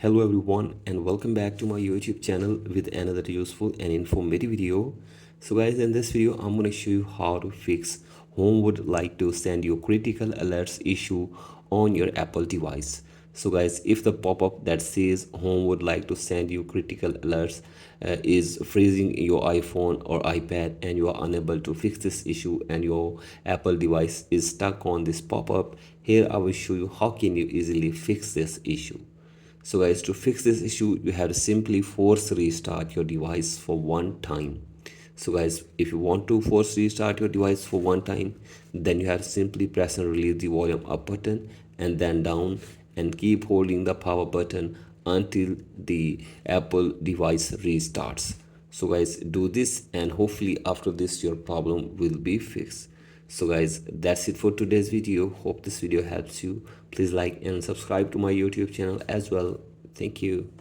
Hello everyone and welcome back to my YouTube channel with another useful and informative video. So guys, in this video I'm going to show you how to fix Home would like to send you critical alerts issue on your Apple device. So guys, if the pop-up that says Home would like to send you critical alerts is freezing your iPhone or iPad and you are unable to fix this issue and your Apple device is stuck on this pop-up, here I will show you how can you easily fix this issue. So guys, to fix this issue, you have to simply force restart your device for one time. So guys, if you want to force restart your device for one time, then you have to simply press and release the volume up button and then down and keep holding the power button until the Apple device restarts. So guys, do this and hopefully after this your problem will be fixed. So guys, that's it for today's video. Hope this video helps you. Please like and subscribe to my YouTube channel as well. Thank you.